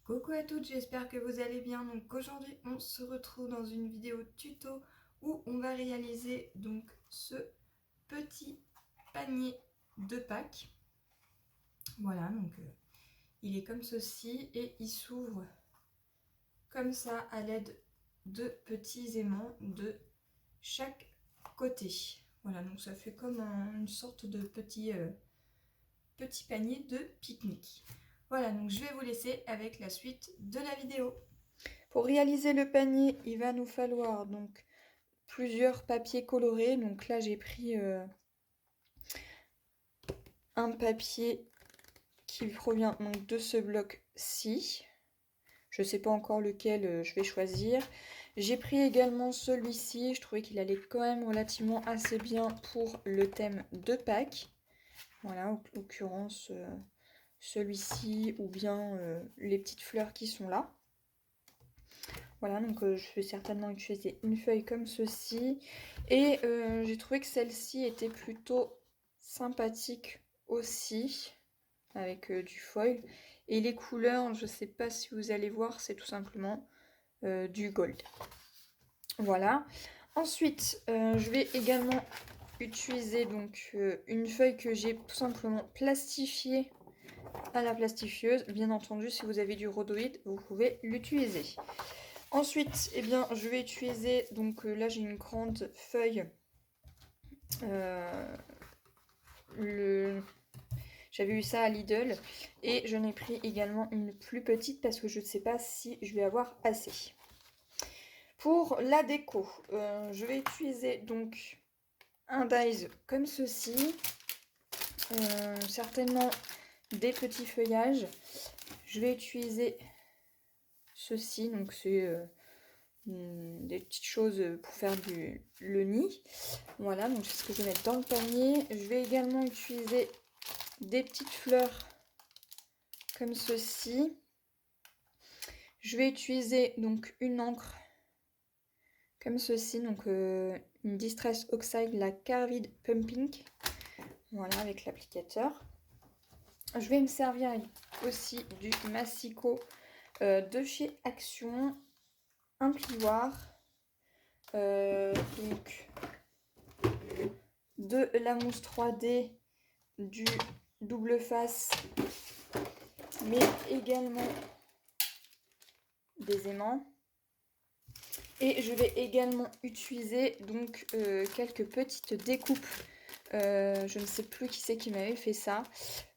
Coucou à toutes, j'espère que vous allez bien. Donc aujourd'hui on se retrouve dans une vidéo tuto où on va réaliser donc ce petit panier de Pâques. Voilà, donc il est comme ceci et il s'ouvre comme ça à l'aide de petits aimants de chaque côté. Voilà, donc ça fait comme une sorte de petit panier de pique-nique. Voilà, donc je vais vous laisser avec la suite de la vidéo. Pour réaliser le panier, il va nous falloir donc plusieurs papiers colorés. Donc là, j'ai pris un papier qui provient donc de ce bloc-ci. Je ne sais pas encore lequel je vais choisir. J'ai pris également celui-ci. Je trouvais qu'il allait quand même relativement assez bien pour le thème de Pâques. Voilà, en l'occurrence celui-ci ou bien les petites fleurs qui sont là. Voilà, donc je vais certainement utiliser une feuille comme ceci. Et j'ai trouvé que celle-ci était plutôt sympathique aussi, avec du foil. Et les couleurs, je ne sais pas si vous allez voir, c'est tout simplement du gold. Voilà. Ensuite, je vais également utiliser donc une feuille que j'ai tout simplement plastifiée à la plastifieuse. Bien entendu, si vous avez du rhodoïde, vous pouvez l'utiliser. Ensuite, eh bien, je vais utiliser, donc là j'ai une grande feuille. J'avais eu ça à Lidl et je n'ai pris également une plus petite parce que je ne sais pas si je vais avoir assez. Pour la déco, je vais utiliser donc un dies comme ceci, certainement des petits feuillages. Je vais utiliser ceci, donc c'est des petites choses pour faire le nid. Voilà, donc c'est ce que je vais mettre dans le panier. Je vais également utiliser des petites fleurs comme ceci. Je vais utiliser donc une encre comme ceci, donc une Distress Oxide, la Carvid Pumping. Voilà, avec l'applicateur. Je vais me servir aussi du massicot de chez Action, un plioir, donc de la mousse 3D, du double face, mais également des aimants. Et je vais également utiliser donc quelques petites découpes. Je ne sais plus qui c'est qui m'avait fait ça.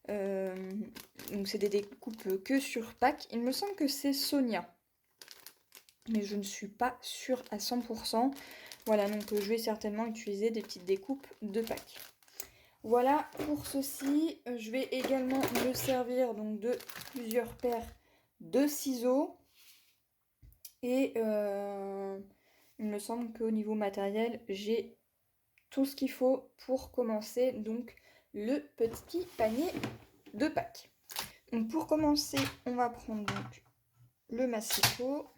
Donc c'est des découpes que sur Pâques. Il me semble que c'est Sonia, mais je ne suis pas sûre à 100%. Voilà, donc je vais certainement utiliser des petites découpes de Pâques. Voilà pour ceci. Je vais également me servir donc de plusieurs paires de ciseaux. Et il me semble qu'au niveau matériel, j'ai tout ce qu'il faut pour commencer donc le petit panier de Pâques. Donc pour commencer, on va prendre donc le massicot.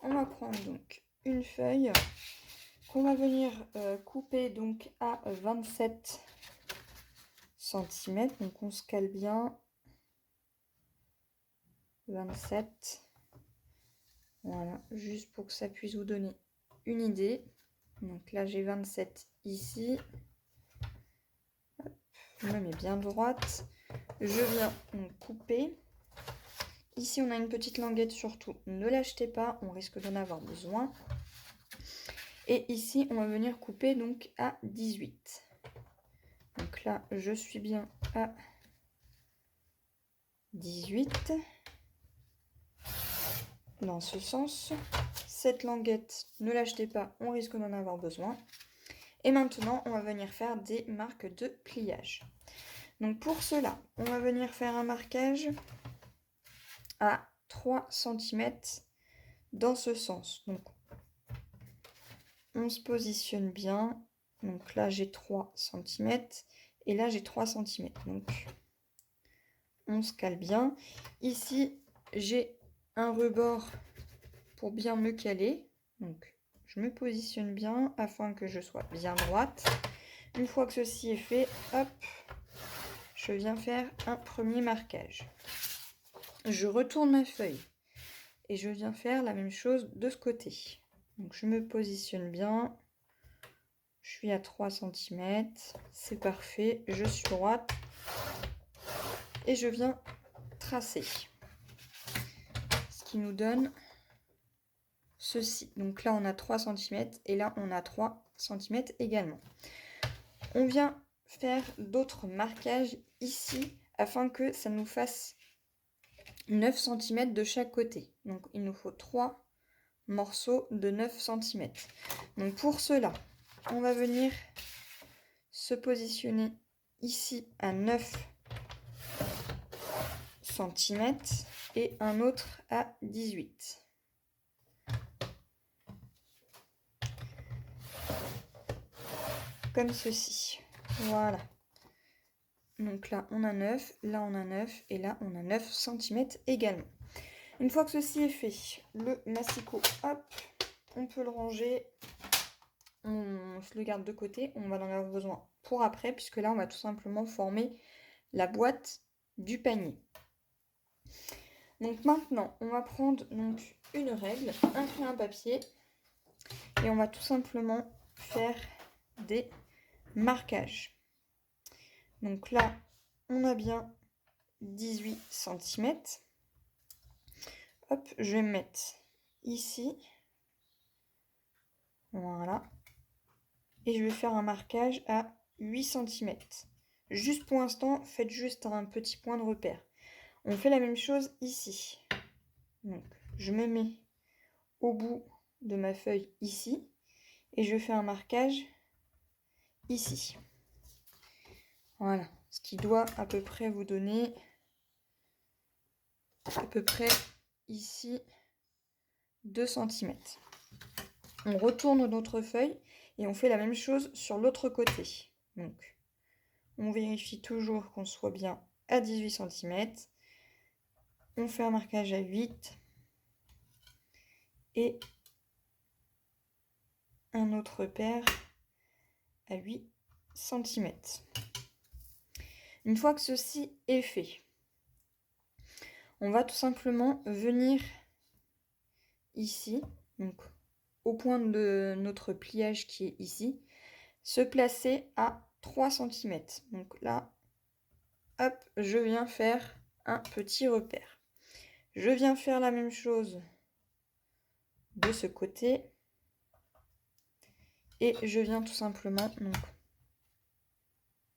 On va prendre donc une feuille qu'on va venir couper donc à 27 cm. Donc on se cale bien. 27. Voilà, juste pour que ça puisse vous donner une idée. Donc là j'ai 27 ici. Hop, je me mets bien droite. Je viens couper. Ici on a une petite languette, surtout ne l'achetez pas, on risque d'en avoir besoin. Et ici on va venir couper donc à 18. Donc là je suis bien à 18. Dans ce sens. Cette languette, ne l'achetez pas, on risque d'en avoir besoin. Et maintenant, on va venir faire des marques de pliage. Donc pour cela, on va venir faire un marquage à 3 cm dans ce sens. Donc on se positionne bien. Donc là, j'ai 3 cm et là, j'ai 3 cm. Donc on se cale bien. Ici, j'ai un rebord pour bien me caler. Donc je me positionne bien afin que je sois bien droite. Une fois que ceci est fait, hop, je viens faire un premier marquage. je retourne ma feuille et je viens faire la même chose de ce côté. Donc je me positionne bien, je suis à 3 cm, c'est parfait, je suis droite et je viens tracer. Ce qui nous donne ceci. Donc là on a 3 cm et là on a 3 cm également. On vient faire d'autres marquages ici afin que ça nous fasse 9 cm de chaque côté. Donc il nous faut 3 morceaux de 9 cm. Donc pour cela, on va venir se positionner ici à 9 cm et un autre à 18. Comme ceci. Voilà. Donc là, on a 9, là on a 9 et là on a 9 cm également. Une fois que ceci est fait, le massicot, hop, on peut le ranger. On se le garde de côté, on va en avoir besoin pour après, puisque là on va tout simplement former la boîte du panier. Donc maintenant, on va prendre donc une règle, un crayon papier, et on va tout simplement faire des marquages. Donc là, on a bien 18 cm. Hop, je vais me mettre ici. Voilà. Et je vais faire un marquage à 8 cm. Juste pour l'instant, faites juste un petit point de repère. On fait la même chose ici. Donc, je me mets au bout de ma feuille ici et je fais un marquage ici. Voilà, ce qui doit à peu près vous donner à peu près ici 2 cm. On retourne notre feuille et on fait la même chose sur l'autre côté. Donc, on vérifie toujours qu'on soit bien à 18 cm. On fait un marquage à 8 et un autre repère à 8 cm. Une fois que ceci est fait, on va tout simplement venir ici, donc au point de notre pliage qui est ici, se placer à 3 cm. Donc là, hop, je viens faire un petit repère. Je viens faire la même chose de ce côté. Et je viens tout simplement donc,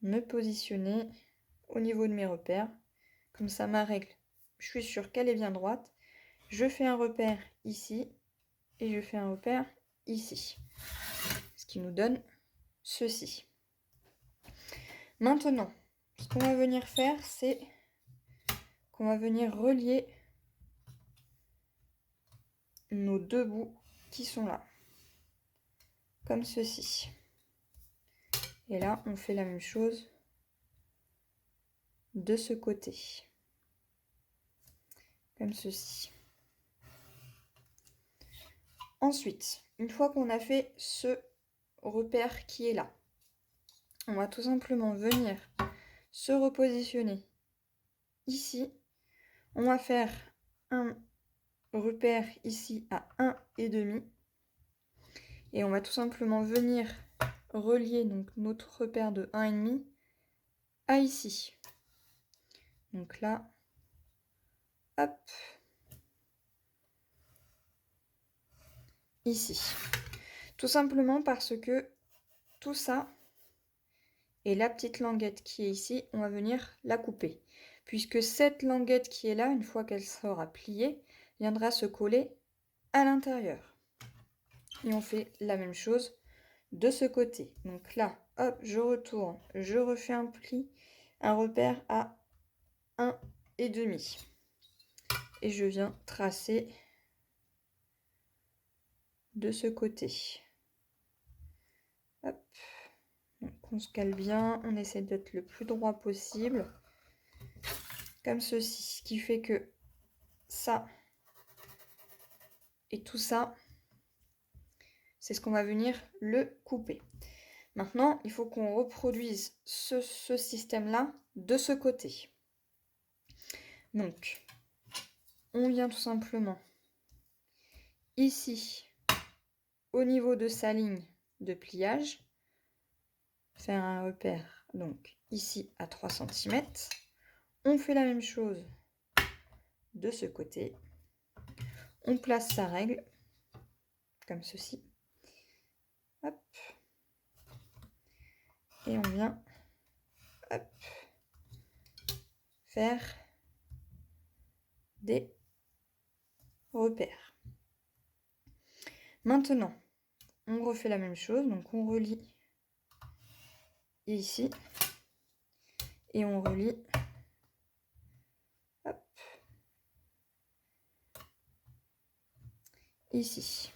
me positionner au niveau de mes repères. Comme ça, ma règle, je suis sûre qu'elle est bien droite. Je fais un repère ici et je fais un repère ici. Ce qui nous donne ceci. Maintenant, ce qu'on va venir faire, c'est qu'on va venir relier nos deux bouts qui sont là. Comme ceci. Et là, on fait la même chose de ce côté. Comme ceci. Ensuite, une fois qu'on a fait ce repère qui est là, on va tout simplement venir se repositionner ici. On va faire un repère ici à 1,5 et on va tout simplement venir relier donc notre repère de 1,5 à ici. Donc là, hop, ici. Tout simplement parce que tout ça et la petite languette qui est ici, on va venir la couper. Puisque cette languette qui est là, une fois qu'elle sera pliée, viendra se coller à l'intérieur. Et on fait la même chose de ce côté. Donc là, hop, je retourne, je refais un pli, un repère à 1,5. Et je viens tracer de ce côté. Hop. Donc on se cale bien, on essaie d'être le plus droit possible. Comme ceci, ce qui fait que ça et tout ça, c'est ce qu'on va venir le couper. Maintenant, il faut qu'on reproduise ce système-là de ce côté. Donc, on vient tout simplement ici, au niveau de sa ligne de pliage, faire un repère, donc ici à 3 cm. On fait la même chose de ce côté. On place sa règle, comme ceci. Hop. Et on vient hop, faire des repères. Maintenant, on refait la même chose, donc on relie ici et on relie hop, ici.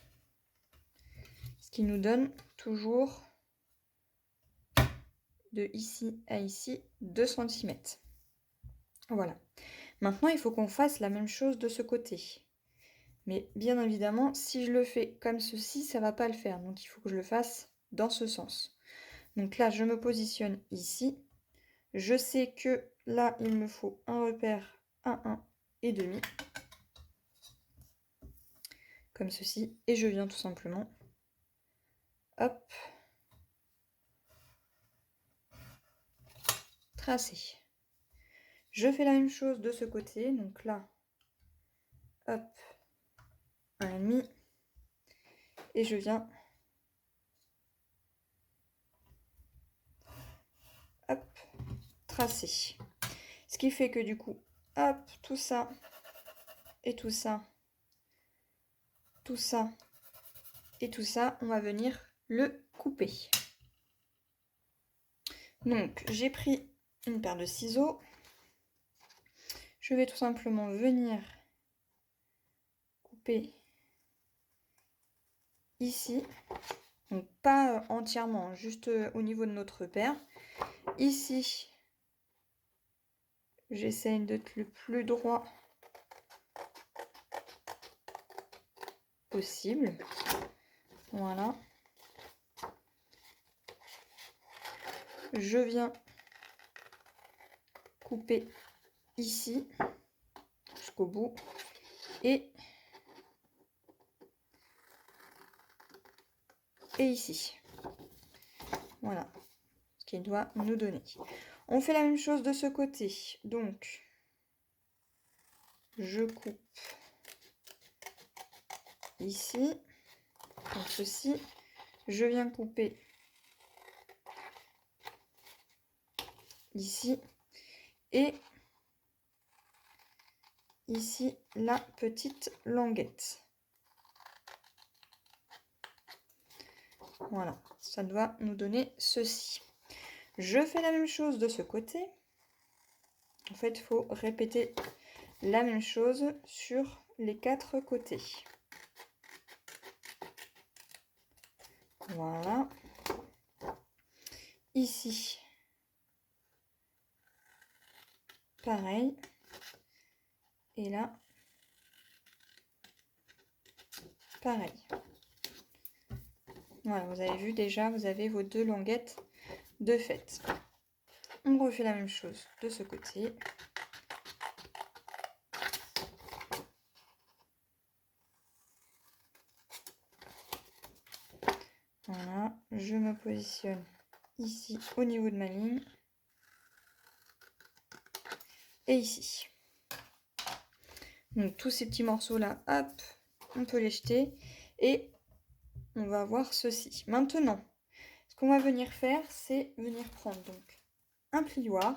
Ce qui nous donne toujours de ici à ici 2 cm. Voilà. Maintenant, il faut qu'on fasse la même chose de ce côté. Mais bien évidemment, si je le fais comme ceci, ça ne va pas le faire. Donc, il faut que je le fasse dans ce sens. Donc là, je me positionne ici. Je sais que là, il me faut un repère à 1,5. Comme ceci. Et je viens tout simplement, hop, tracer. Je fais la même chose de ce côté. Donc là, hop, 1,5. Et je viens hop, tracer. Ce qui fait que du coup, hop, tout ça et tout ça, tout ça et tout ça, on va venir le couper. Donc, j'ai pris une paire de ciseaux. Je vais tout simplement venir couper ici. Donc, pas entièrement, juste au niveau de notre repère. Ici, j'essaye d'être le plus droit possible. Voilà. Je viens couper ici jusqu'au bout et ici. Voilà ce qu'il doit nous donner. On fait la même chose de ce côté. Donc, je coupe ici, comme ceci. Je viens couper ici et ici la petite languette. Voilà, ça doit nous donner ceci. Je fais la même chose de ce côté. En fait, il faut répéter la même chose sur les 4 côtés. Voilà. Ici, pareil. Et là, pareil. Voilà, vous avez vu déjà, vous avez vos 2 languettes de fait. On refait la même chose de ce côté. Voilà, je me positionne ici au niveau de ma ligne. Et ici. Donc tous ces petits morceaux là, hop, on peut les jeter. Et on va voir ceci. Maintenant, ce qu'on va venir faire, c'est venir prendre donc un plioir.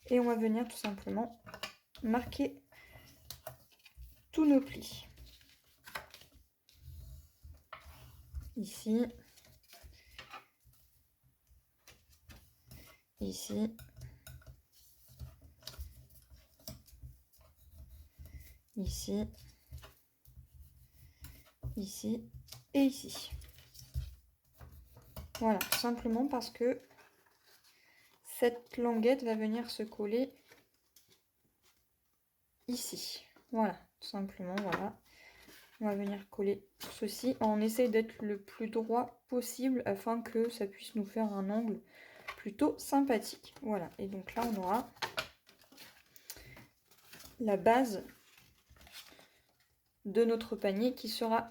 Et on va venir tout simplement marquer tous nos plis. Ici. Ici. Ici. Ici. Et ici. Voilà, tout simplement parce que cette languette va venir se coller ici. Voilà, tout simplement, voilà. On va venir coller ceci. On essaye d'être le plus droit possible afin que ça puisse nous faire un angle plutôt sympathique. Voilà, et donc là, on aura la base de notre panier qui sera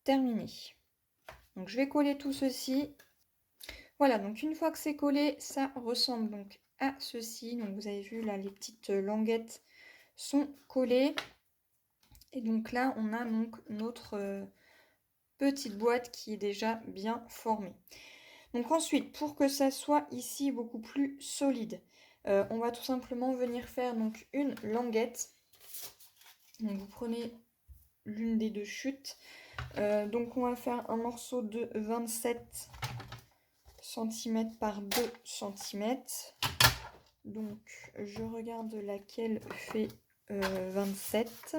terminé. Donc je vais coller tout ceci. Voilà, donc une fois que c'est collé, ça ressemble donc à ceci. Donc vous avez vu là, les petites languettes sont collées. Et donc là, on a donc notre petite boîte qui est déjà bien formée. Donc ensuite, pour que ça soit ici beaucoup plus solide, on va tout simplement venir faire donc une languette. Donc vous prenez l'une des deux chutes. Donc on va faire un morceau de 27 cm par 2 cm. Donc je regarde laquelle fait 27.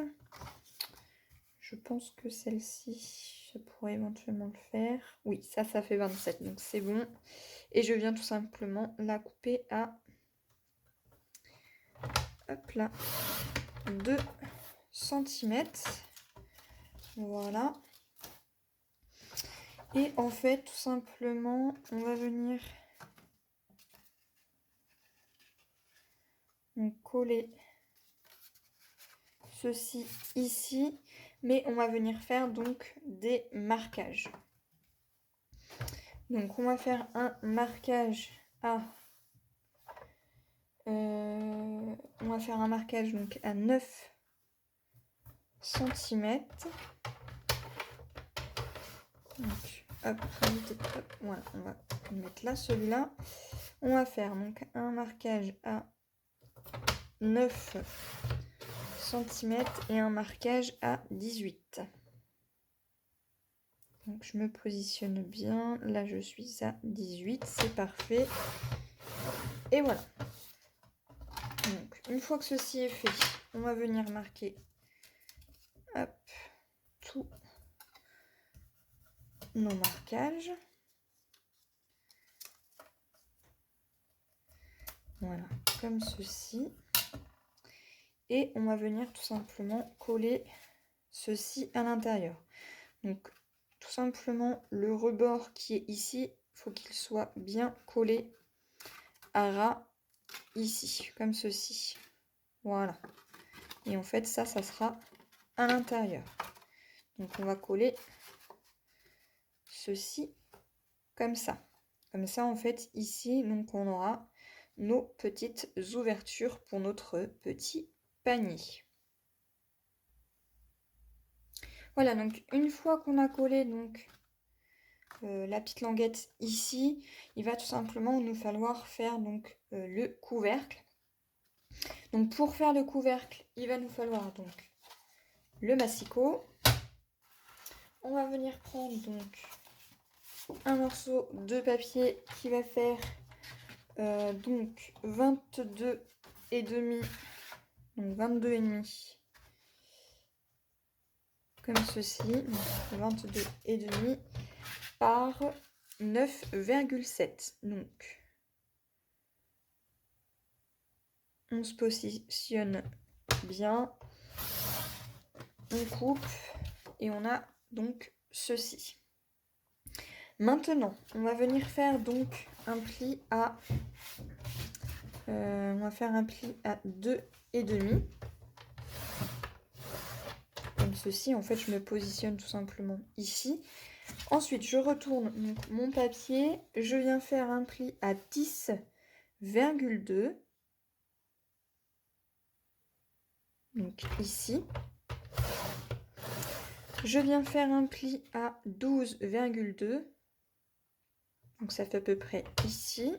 Je pense que celle-ci, ça pourrait éventuellement le faire. Oui, ça fait 27, donc c'est bon. Et je viens tout simplement la couper à, hop là, 2 cm. Voilà. Et en fait, tout simplement, on va venir coller ceci ici, mais on va venir faire donc des marquages. Donc on va faire un marquage à donc à 9 cm. Donc hop, voilà, on va mettre là celui-là. On va faire donc un marquage à 9 cm et un marquage à 18. Donc je me positionne bien, là je suis à 18, c'est parfait. Et voilà. Donc une fois que ceci est fait, on va venir marquer, hop, tous nos marquages. Voilà, comme ceci. Et on va venir tout simplement coller ceci à l'intérieur. Donc tout simplement le rebord qui est ici, il faut qu'il soit bien collé à ras ici, comme ceci. Voilà. Et en fait ça sera à l'intérieur. Donc on va coller ceci comme ça. Comme ça en fait ici, donc on aura nos petites ouvertures pour notre petit panier. Voilà, donc une fois qu'on a collé donc la petite languette ici, il va tout simplement nous falloir faire donc le couvercle. Donc pour faire le couvercle, il va nous falloir donc le massicot. On va venir prendre donc un morceau de papier qui va faire donc 22,5, donc 22,5 comme ceci, 22,5 par 9,7. Donc on se positionne bien, on coupe et on a donc ceci. Maintenant, on va venir faire donc un pli à 2,5. Comme ceci, en fait, je me positionne tout simplement ici. Ensuite, je retourne donc mon papier, je viens faire un pli à 10,2. Donc ici. Je viens faire un pli à 12,2. Donc ça fait à peu près ici.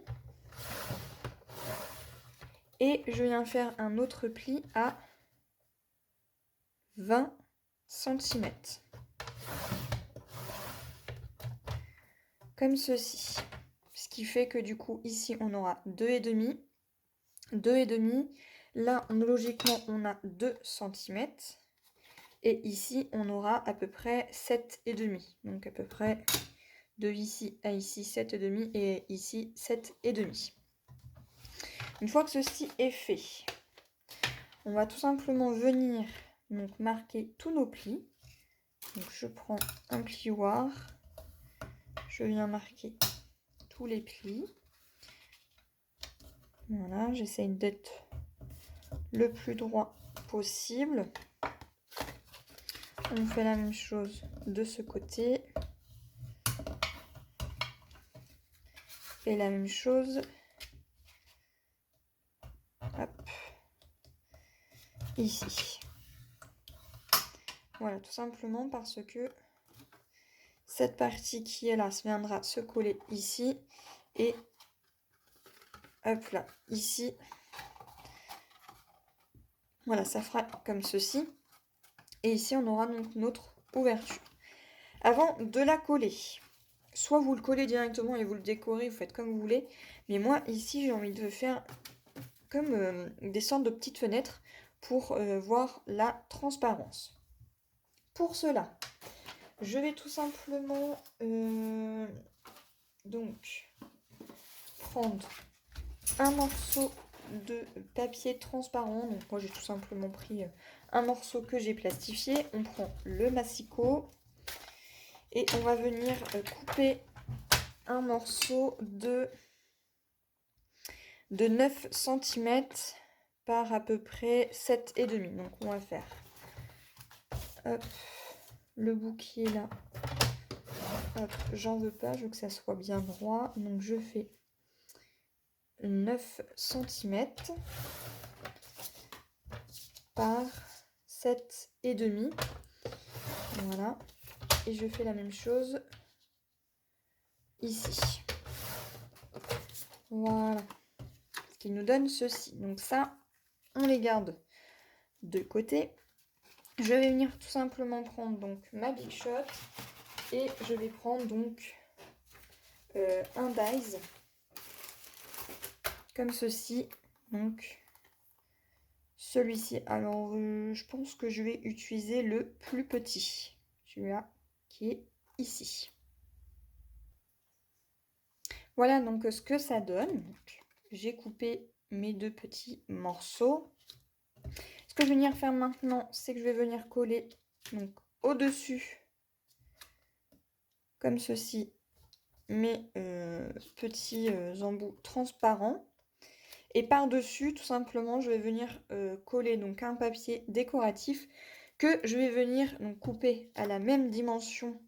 Et je viens faire un autre pli à 20 cm. Comme ceci. Ce qui fait que du coup ici on aura 2,5. 2,5. Là logiquement on a 2 cm. Et ici on aura à peu près 7,5. Donc à peu près de ici à ici 7,5 et ici 7,5. Une fois que ceci est fait, on va tout simplement venir donc marquer tous nos plis. Donc je prends un plioir, je viens marquer tous les plis. Voilà, j'essaye d'être le plus droit possible. On fait la même chose de ce côté. Et la même chose. Hop. Ici. Voilà, tout simplement parce que cette partie qui est là viendra se coller ici. Et hop là, ici. Voilà, ça fera comme ceci. Et ici, on aura donc notre ouverture. Avant de la coller, soit vous le collez directement et vous le décorez, vous faites comme vous voulez. Mais moi, ici, j'ai envie de faire comme des sortes de petites fenêtres pour voir la transparence. Pour cela, je vais tout simplement donc prendre un morceau de papier transparent. Donc moi j'ai tout simplement pris un morceau que j'ai plastifié. On prend le massicot et on va venir couper un morceau de 9 cm par à peu près 7,5. Donc on va faire hop, le bout qui est là. Hop, j'en veux pas, je veux que ça soit bien droit. Donc je fais 9 cm par 7,5. Voilà. Et je fais la même chose ici. Voilà. Ce qui nous donne ceci. Donc ça, on les garde de côté. Je vais venir tout simplement prendre donc ma Big Shot et je vais prendre donc un dies comme ceci. Donc celui-ci. Alors je pense que je vais utiliser le plus petit. Celui-là qui est ici. Voilà donc ce que ça donne. J'ai coupé mes deux petits morceaux. Ce que je vais venir faire maintenant, c'est que je vais venir coller donc au-dessus, comme ceci, mes petits embouts transparents. Et par-dessus, tout simplement, je vais venir coller donc un papier décoratif que je vais venir donc couper à la même dimension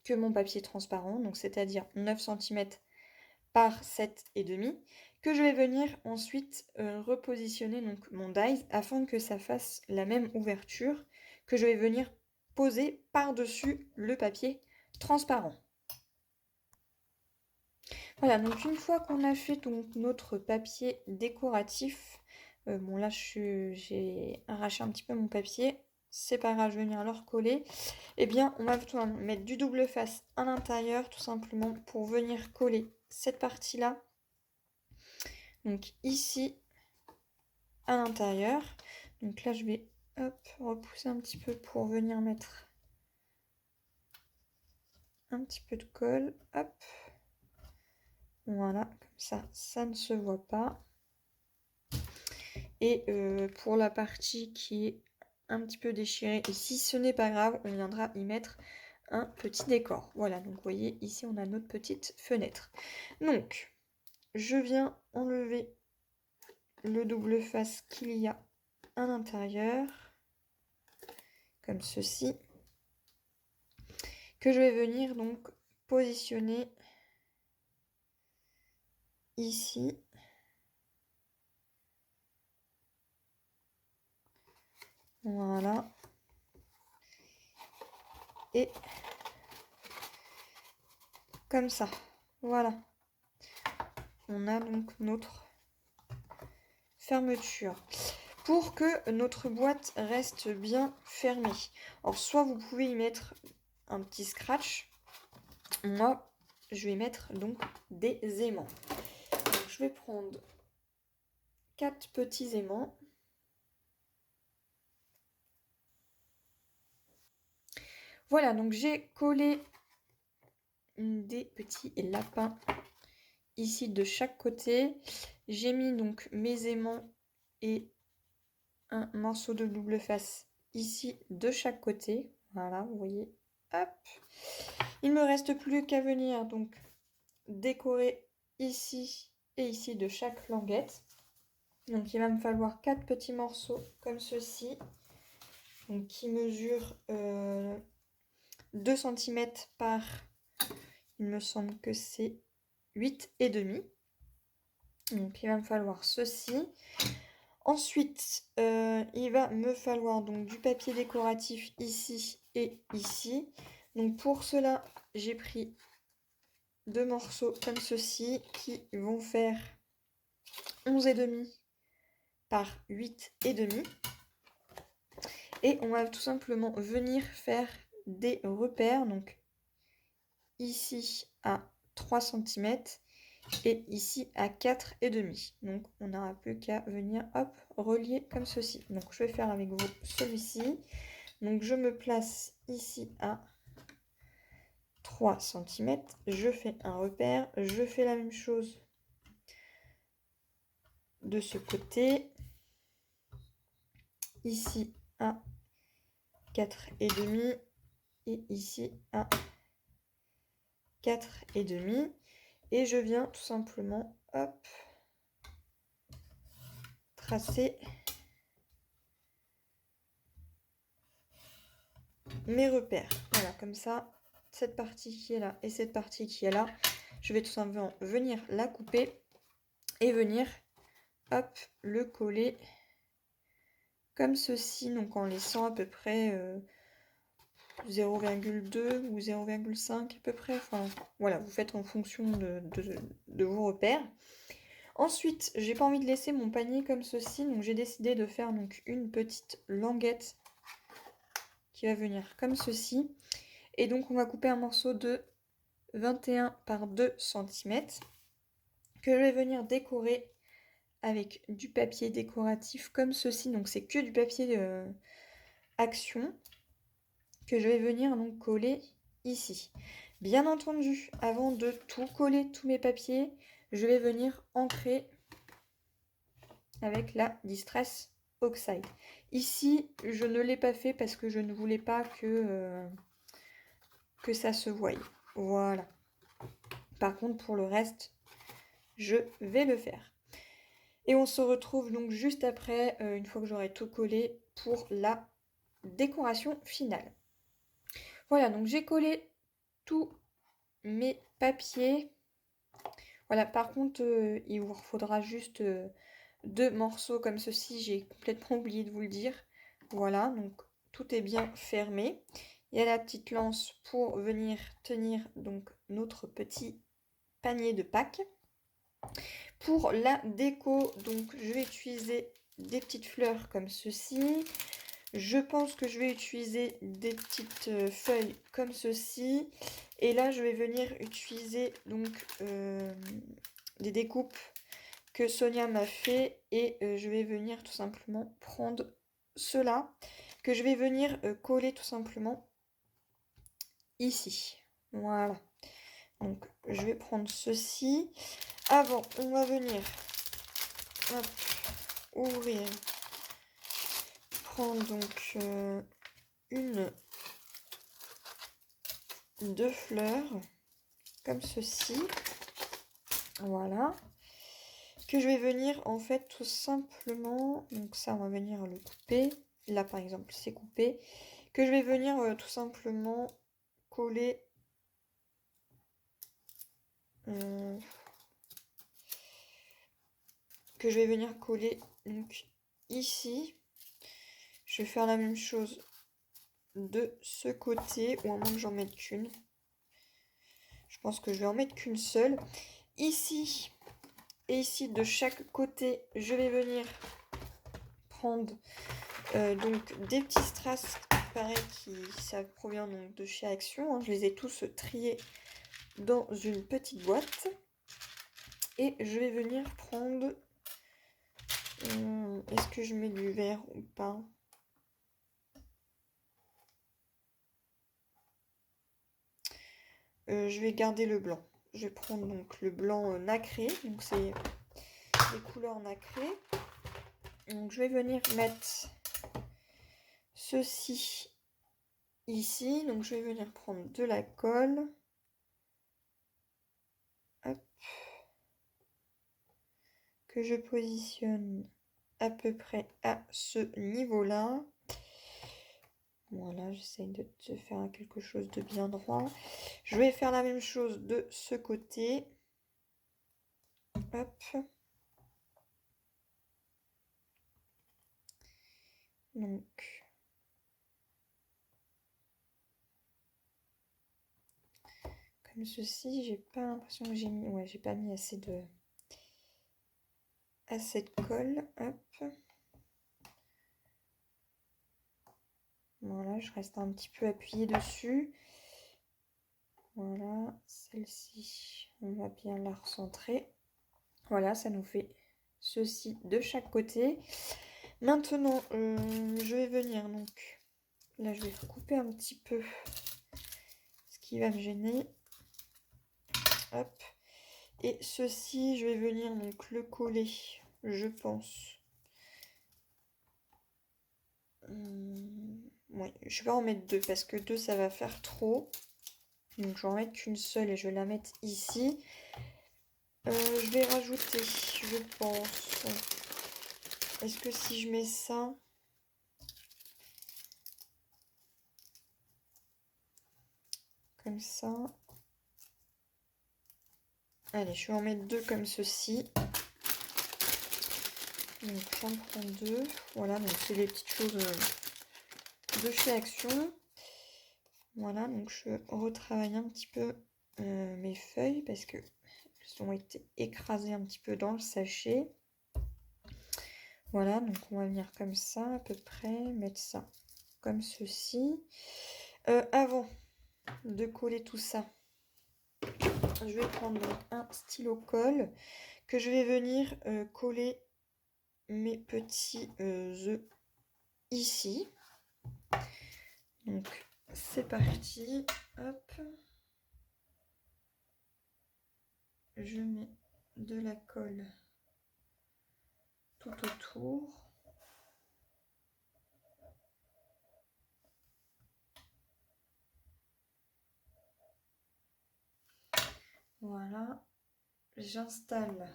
que mon papier transparent, donc c'est-à-dire 9 cm par 7,5, que je vais venir ensuite repositionner donc mon dies afin que ça fasse la même ouverture, que je vais venir poser par-dessus le papier transparent. Voilà, donc une fois qu'on a fait donc notre papier décoratif, bon là j'ai arraché un petit peu mon papier, c'est pas grave, je vais venir le recoller. Eh bien, on va mettre du double face à l'intérieur, tout simplement pour venir coller cette partie-là. Donc ici, à l'intérieur. Donc là, je vais repousser un petit peu pour venir mettre un petit peu de colle. Hop. Voilà, comme ça ne se voit pas. Et pour la partie qui est un petit peu déchirée, et si ce n'est pas grave, on viendra y mettre un petit décor. Voilà, donc vous voyez, ici on a notre petite fenêtre. Donc, je viens enlever le double face qu'il y a à l'intérieur, comme ceci, que je vais venir donc positionner ici. Voilà. Et comme ça. Voilà. On a donc notre fermeture. Pour que notre boîte reste bien fermée. Alors, soit vous pouvez y mettre un petit scratch. Moi, je vais mettre donc des aimants. Donc, je vais prendre 4 petits aimants. Voilà, donc j'ai collé des petits lapins ici de chaque côté. J'ai mis donc mes aimants et un morceau de double face ici de chaque côté. Voilà, vous voyez. Hop. Il me reste plus qu'à venir donc décorer ici et ici de chaque languette. Donc il va me falloir 4 petits morceaux comme ceci. donc qui mesure 2 cm par, il me semble que c'est 8,5. Donc il va me falloir ceci. Ensuite, il va me falloir donc du papier décoratif ici et ici. Donc pour cela, j'ai pris 2 morceaux comme ceci qui vont faire 11,5 par 8,5. Et on va tout simplement venir faire des repères. Donc ici à 3 cm et ici à 4,5. Donc on n'aura plus qu'à venir hop relier comme ceci. Donc je vais faire avec vous celui-ci. Donc je me place ici à 3 cm. Je fais un repère. Je fais la même chose de ce côté. Ici à 4,5 et ici à 4,5. Et je viens tout simplement hop tracer mes repères. Voilà, comme ça, cette partie qui est là et cette partie qui est là, je vais tout simplement venir la couper et venir hop le coller comme ceci, donc en laissant à peu près 0,2 ou 0,5 à peu près. Enfin voilà, vous faites en fonction de vos repères. Ensuite, j'ai pas envie de laisser mon panier comme ceci, donc j'ai décidé de faire donc une petite languette qui va venir comme ceci. Et donc on va couper un morceau de 21 par 2 cm que je vais venir décorer avec du papier décoratif comme ceci. Donc c'est que du papier Action que je vais venir donc coller ici. Bien entendu, avant de tout coller, tous mes papiers, je vais venir ancrer avec la Distress Oxide. Ici, je ne l'ai pas fait parce que je ne voulais pas que ça se voie. Voilà. Par contre, pour le reste, je vais le faire. Et on se retrouve donc juste après, une fois que j'aurai tout collé, pour la décoration finale. Voilà, donc j'ai collé tous mes papiers. Voilà, par contre, il vous faudra juste 2 morceaux comme ceci. J'ai complètement oublié de vous le dire. Voilà, donc tout est bien fermé. Il y a la petite lance pour venir tenir donc notre petit panier de Pâques. Pour la déco, donc je vais utiliser des petites fleurs comme ceci. Je pense que je vais utiliser des petites feuilles comme ceci. Et là, je vais venir utiliser donc des découpes que Sonia m'a fait. Et je vais venir tout simplement prendre cela que je vais venir coller tout simplement ici. Voilà. Donc, je vais prendre ceci. Avant, on va venir hop, ouvrir, prendre donc deux fleurs comme ceci. Voilà. Que je vais venir en fait tout simplement, donc ça on va venir le couper. Là par exemple c'est coupé. Que je vais venir tout simplement coller que je vais venir coller donc ici. Je vais faire la même chose de ce côté, ou à moins que j'en mette qu'une. Je pense que je vais en mettre qu'une seule. Ici et ici de chaque côté, je vais venir prendre donc des petits strass, pareil, ça provient donc de chez Action. Hein. Je les ai tous triés dans une petite boîte. Et je vais venir prendre... est-ce que je mets du vert ou pas? Je vais garder le blanc. Je vais prendre donc le blanc nacré. Donc c'est les couleurs nacrées. Donc je vais venir mettre ceci ici. Donc je vais venir prendre de la colle. Hop. Que je positionne à peu près à ce niveau-là. Voilà, j'essaye de faire quelque chose de bien droit. Je vais faire la même chose de ce côté. Hop. Donc, comme ceci, j'ai pas l'impression que j'ai mis... Ouais, j'ai pas mis assez de colle. Hop. Voilà, je reste un petit peu appuyée dessus. Voilà, celle-ci, on va bien la recentrer. Voilà, ça nous fait ceci de chaque côté. Maintenant, je vais venir donc... Là, je vais couper un petit peu ce qui va me gêner. Hop. Et ceci, je vais venir donc le coller, je pense. Ouais, je vais en mettre deux parce que deux, ça va faire trop. Donc, je vais en mettre qu'une seule et je vais la mettre ici. Je vais rajouter, je pense... Est-ce que si je mets ça... Comme ça... Allez, je vais en mettre deux comme ceci. Donc, j'en prends deux. Voilà, donc c'est les petites choses de chez Action. Voilà, donc je retravaille un petit peu mes feuilles parce que elles ont été écrasées un petit peu dans le sachet. Voilà, donc on va venir comme ça à peu près, mettre ça comme ceci. Avant de coller tout ça, je vais prendre un stylo colle que je vais venir coller mes petits œufs ici. Donc c'est parti, hop. Je mets de la colle tout autour. Voilà, j'installe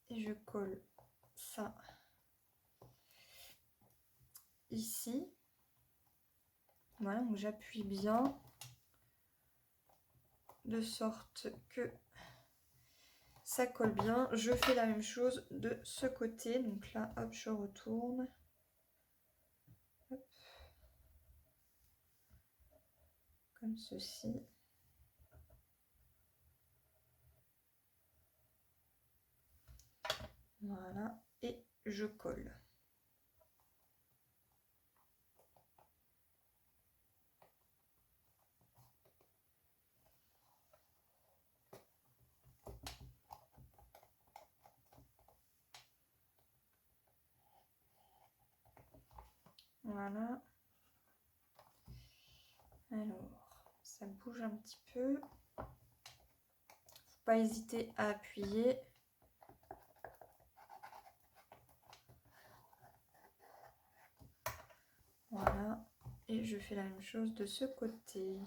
et je colle ça ici. Voilà, donc j'appuie bien de sorte que ça colle bien. Je fais la même chose de ce côté. Donc là, hop, je retourne. Hop. Comme ceci. Voilà, et je colle. Voilà. Alors, ça bouge un petit peu. Faut pas hésiter à appuyer. Voilà. Et je fais la même chose de ce côté.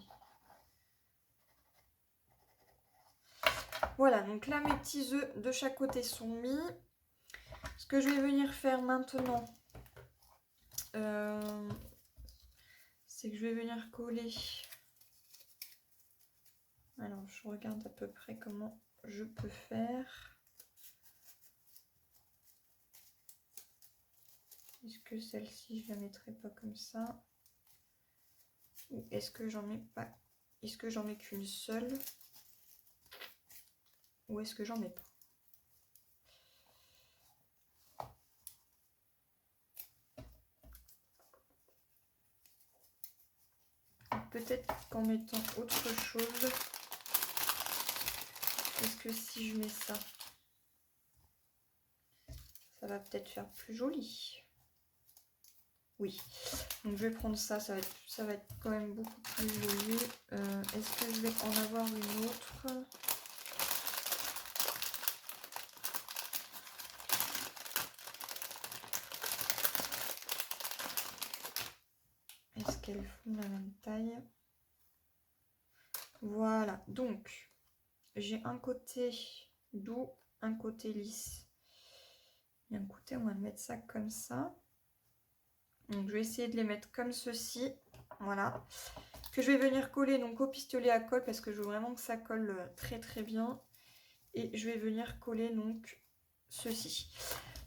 Voilà, donc là, mes petits œufs de chaque côté sont mis. Ce que je vais venir faire maintenant, c'est que je vais venir coller. Alors, je regarde à peu près comment je peux faire. Est-ce que celle-ci, je la mettrai pas comme ça? Ou est-ce que j'en mets pas? Est-ce que j'en mets qu'une seule? Ou est-ce que j'en mets pas? Peut-être qu'en mettant autre chose, est-ce que si je mets ça, ça va peut-être faire plus joli? Oui, donc je vais prendre ça, ça va être quand même beaucoup plus joli. Est-ce que je vais en avoir une autre? Est-ce qu'elles font la même taille? Voilà, donc j'ai un côté doux, un côté lisse. Et écoutez, on va mettre ça comme ça. Donc je vais essayer de les mettre comme ceci. Voilà. Que je vais venir coller donc au pistolet à colle parce que je veux vraiment que ça colle très très bien. Et je vais venir coller donc ceci.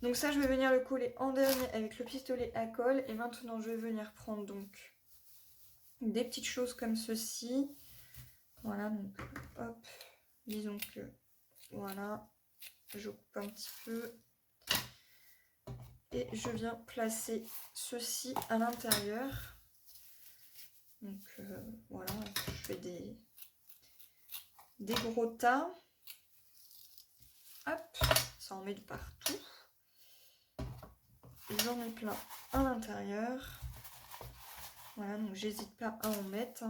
Donc ça, je vais venir le coller en dernier avec le pistolet à colle. Et maintenant, je vais venir prendre donc des petites choses comme ceci. Voilà, donc hop, disons que voilà, je coupe un petit peu. Et je viens placer ceci à l'intérieur. Donc voilà, je fais des gros tas. Hop, ça en met de partout. J'en mets plein à l'intérieur. Voilà, donc j'hésite pas à en mettre.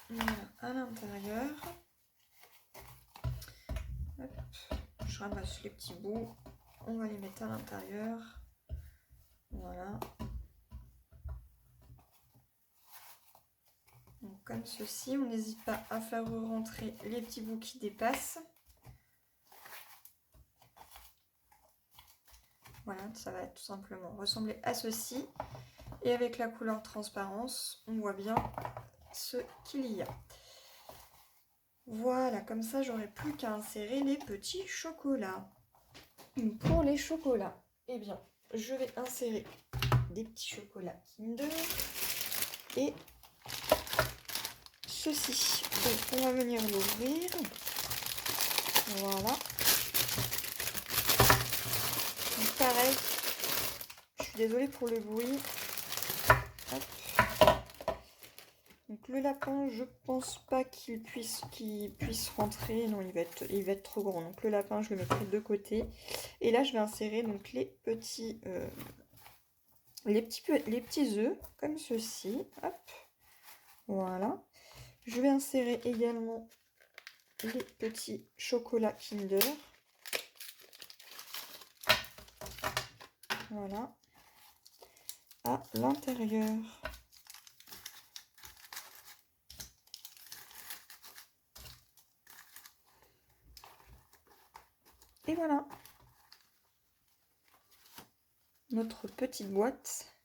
Voilà, à l'intérieur. Je ramasse les petits bouts. On va les mettre à l'intérieur. Voilà. Donc, comme ceci, on n'hésite pas à faire rentrer les petits bouts qui dépassent. Voilà, ça va tout simplement ressembler à ceci. Et avec la couleur transparence, on voit bien ce qu'il y a. Voilà, comme ça, j'aurai plus qu'à insérer les petits chocolats. Pour les chocolats, eh bien, je vais insérer des petits chocolats Kinder et ceci. Donc, on va venir l'ouvrir. Voilà. Donc, pareil, je suis désolée pour le bruit. Hop. Donc le lapin, je pense pas qu'il puisse rentrer. Non, il va être trop grand. Donc le lapin, je le mettrai de côté. Et là, je vais insérer donc les petits œufs comme ceci. Hop, voilà. Je vais insérer également les petits chocolats Kinder. Voilà, à l'intérieur. Et voilà, notre petite boîte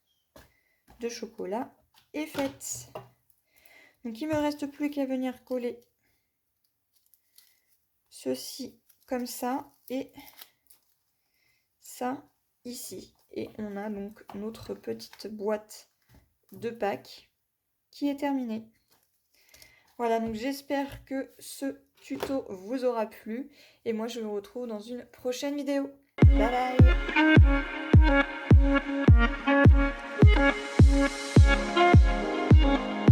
de chocolat est faite. Donc il ne me reste plus qu'à venir coller ceci comme ça et ça ici. Et on a donc notre petite boîte de Pâques qui est terminée. Voilà, donc j'espère que ce tuto vous aura plu. Et moi, je vous retrouve dans une prochaine vidéo. Bye bye!